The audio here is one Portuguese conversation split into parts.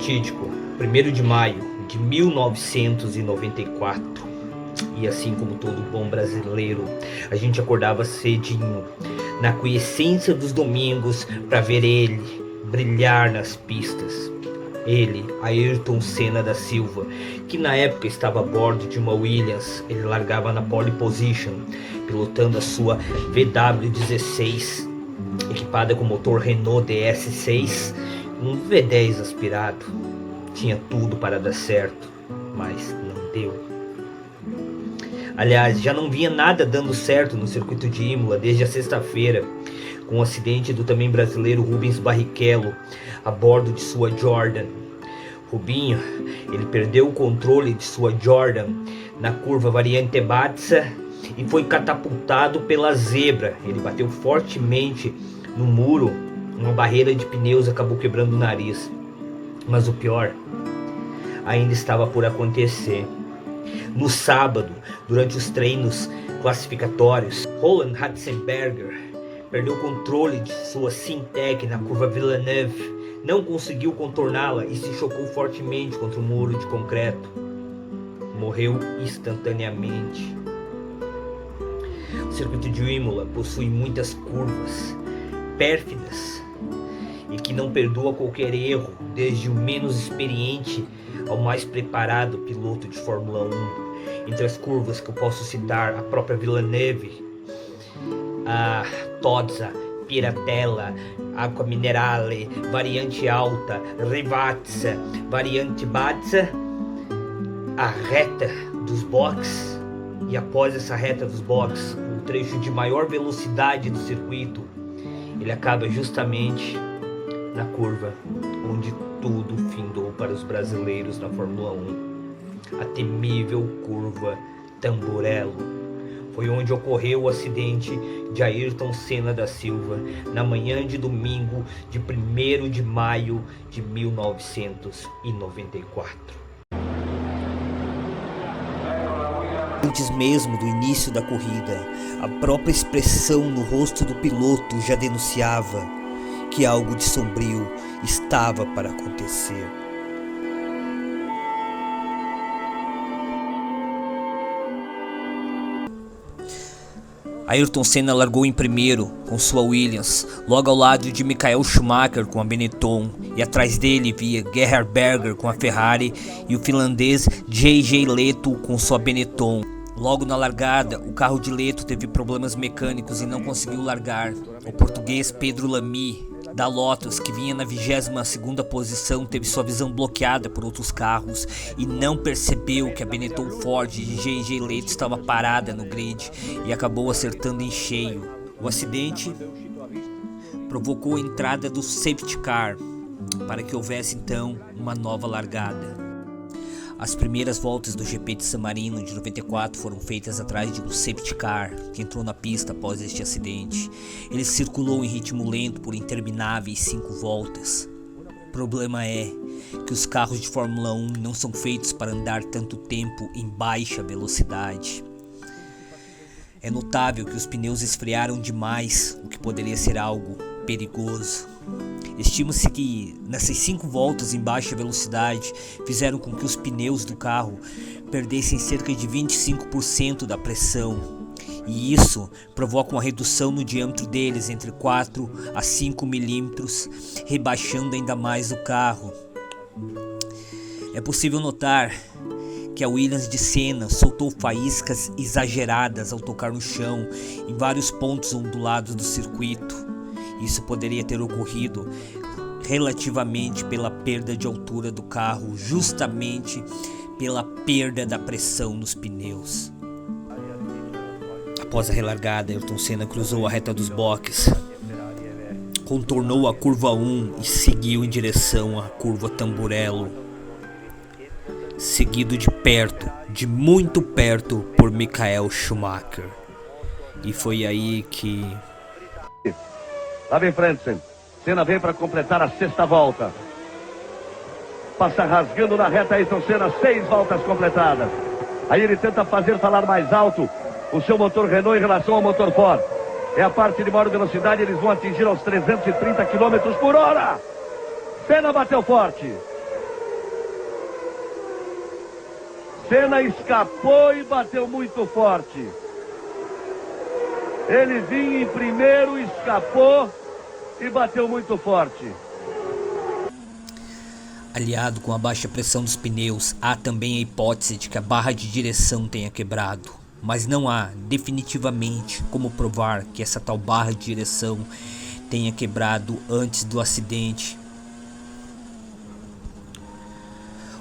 fatídico 1º de maio de 1994. E assim como todo bom brasileiro, a gente acordava cedinho, na aquiescência dos domingos, para ver ele brilhar nas pistas. Ele, Ayrton Senna da Silva, que na época estava a bordo de uma Williams. Ele largava na pole position, pilotando a sua VW16, equipada com motor Renault DS6, um V10 aspirado. Tinha tudo para dar certo, mas não deu. Aliás, já não vinha nada dando certo no circuito de Imola desde a sexta-feira, com o acidente do também brasileiro Rubens Barrichello a bordo de sua Jordan. Rubinho, ele perdeu o controle de sua Jordan na curva Variante Batza e foi catapultado pela zebra. Ele bateu fortemente no muro, uma barreira de pneus acabou quebrando o nariz. Mas o pior ainda estava por acontecer. No sábado, durante os treinos classificatórios, Roland Ratzenberger perdeu o controle de sua Syntec na curva Villeneuve, não conseguiu contorná-la e se chocou fortemente contra o muro de concreto. Morreu instantaneamente. O circuito de Imola possui muitas curvas pérfidas e que não perdoa qualquer erro, desde o menos experiente ao mais preparado piloto de Fórmula 1. Entre as curvas que eu posso citar, a própria Villeneuve, a Tozza, Piratella, Acqua Minerale, Variante Alta, Rivazza, Variante Bazza, a reta dos boxes, e após essa reta dos boxes, o trecho de maior velocidade do circuito, ele acaba justamente na curva onde tudo findou para os brasileiros na Fórmula 1. A temível curva Tamburello. Foi onde ocorreu o acidente de Ayrton Senna da Silva, na manhã de domingo de 1º de maio de 1994. Antes mesmo do início da corrida, a própria expressão no rosto do piloto já denunciava que algo de sombrio estava para acontecer. Ayrton Senna largou em primeiro com sua Williams, logo ao lado de Michael Schumacher com a Benetton, e atrás dele via Gerhard Berger com a Ferrari e o finlandês JJ Leto com sua Benetton. Logo na largada, o carro de Leto teve problemas mecânicos e não conseguiu largar. O português Pedro Lamy da Lotus, que vinha na 22ª posição, teve sua visão bloqueada por outros carros e não percebeu que a Benetton Ford de JJ Leto estava parada no grid e acabou acertando em cheio. O acidente provocou a entrada do safety car para que houvesse então uma nova largada. As primeiras voltas do GP de San Marino de 94 foram feitas atrás de um safety car que entrou na pista após este acidente. Ele circulou em ritmo lento por intermináveis 5 voltas. O problema é que os carros de Fórmula 1 não são feitos para andar tanto tempo em baixa velocidade. É notável que os pneus esfriaram demais, o que poderia ser algo perigoso. Estima-se que nessas 5 voltas em baixa velocidade fizeram com que os pneus do carro perdessem cerca de 25% da pressão, e isso provoca uma redução no diâmetro deles entre 4 a 5 milímetros, rebaixando ainda mais o carro. É possível notar que a Williams de Senna soltou faíscas exageradas ao tocar no chão em vários pontos ondulados do circuito. Isso poderia ter ocorrido relativamente pela perda de altura do carro, justamente pela perda da pressão nos pneus. Após a relargada, Ayrton Senna cruzou a reta dos boxes, contornou a curva 1 e seguiu em direção à curva Tamburello, seguido de perto, de muito perto, por Michael Schumacher. E foi aí que... Lá vem Frentzen. Senna vem para completar a 6ª volta. Passa rasgando na reta Ayrton Senna, 6 voltas completadas. Aí ele tenta fazer falar mais alto o seu motor Renault em relação ao motor Ford. É a parte de maior velocidade, eles vão atingir aos 330 km por hora. Senna bateu forte. Senna escapou e bateu muito forte. Ele vinha em primeiro, escapou e bateu muito forte. Aliado com a baixa pressão dos pneus, há também a hipótese de que a barra de direção tenha quebrado. Mas não há definitivamente como provar que essa tal barra de direção tenha quebrado antes do acidente.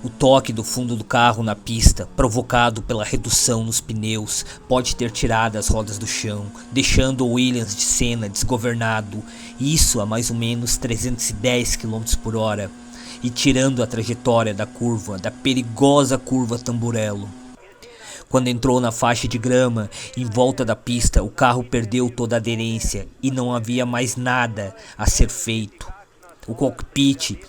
O toque do fundo do carro na pista, provocado pela redução nos pneus, pode ter tirado as rodas do chão, deixando o Williams de Senna desgovernado, isso a mais ou menos 310 km por hora, e tirando a trajetória da perigosa curva Tamburello. Quando entrou na faixa de grama, em volta da pista, o carro perdeu toda a aderência e não havia mais nada a ser feito. O cockpit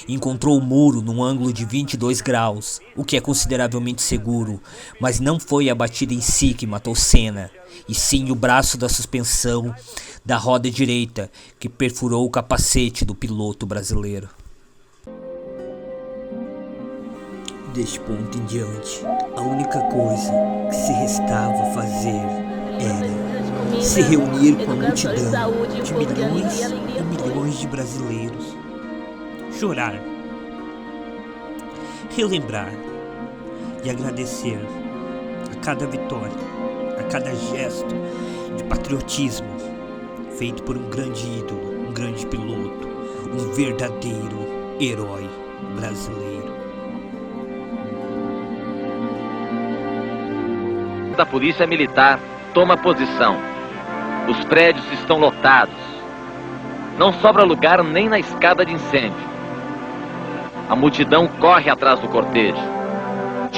encontrou o muro num ângulo de 22 graus, o que é consideravelmente seguro, mas não foi a batida em si que matou Senna, e sim o braço da suspensão da roda direita que perfurou o capacete do piloto brasileiro. Deste ponto em diante, a única coisa que se restava fazer era se reunir com a multidão de milhões e milhões de brasileiros, chorar, relembrar e agradecer a cada vitória, a cada gesto de patriotismo feito por um grande ídolo, um grande piloto, um verdadeiro herói brasileiro. Da Polícia Militar toma posição. Os prédios estão lotados. Não sobra lugar nem na escada de incêndio. A multidão corre atrás do cortejo.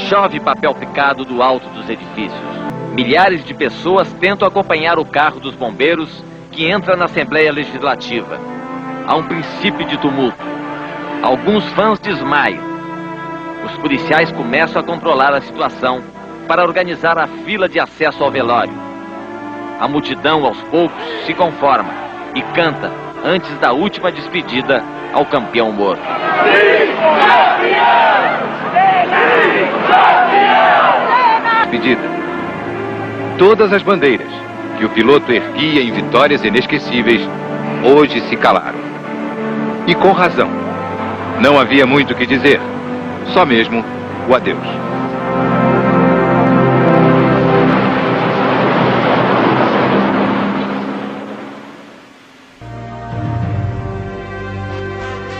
Chove papel picado do alto dos edifícios. Milhares de pessoas tentam acompanhar o carro dos bombeiros que entra na Assembleia Legislativa. Há um princípio de tumulto. Alguns fãs desmaiam. Os policiais começam a controlar a situação para organizar a fila de acesso ao velório. A multidão, aos poucos, se conforma e canta antes da última despedida ao campeão morto. Despedida. Todas as bandeiras que o piloto erguia em vitórias inesquecíveis, hoje se calaram. E com razão. Não havia muito o que dizer, só mesmo o adeus.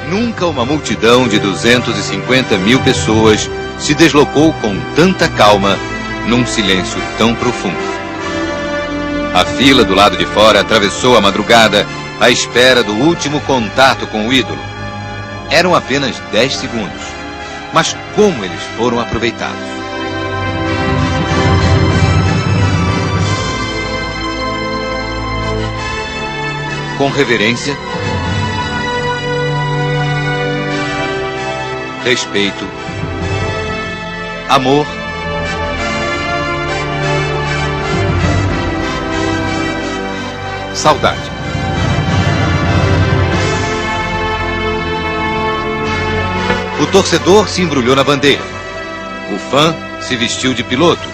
Nunca uma multidão de 250 mil pessoas se deslocou com tanta calma num silêncio tão profundo. A fila do lado de fora atravessou a madrugada à espera do último contato com o ídolo. Eram apenas 10 segundos, mas como eles foram aproveitados. Com reverência, respeito, amor, saudade. O torcedor se embrulhou na bandeira. O fã se vestiu de piloto.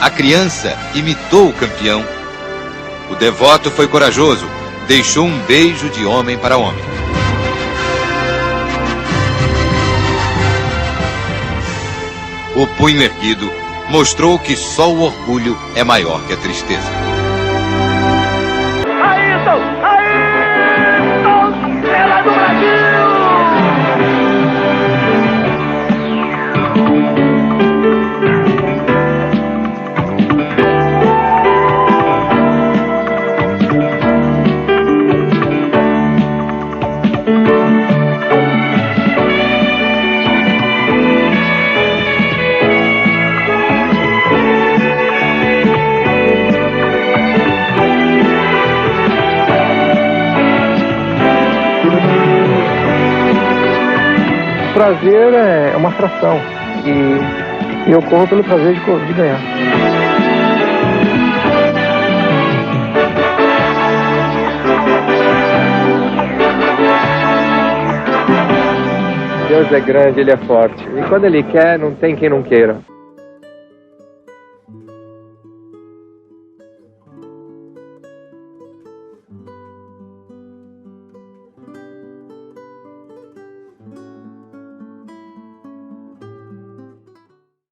A criança imitou o campeão. O devoto foi corajoso, deixou um beijo de homem para homem. O punho erguido mostrou que só o orgulho é maior que a tristeza. Ayrton! Ayrton! Estrela do Brasil! O prazer é uma fração e eu corro pelo prazer de ganhar. Deus é grande, Ele é forte. E quando Ele quer, não tem quem não queira.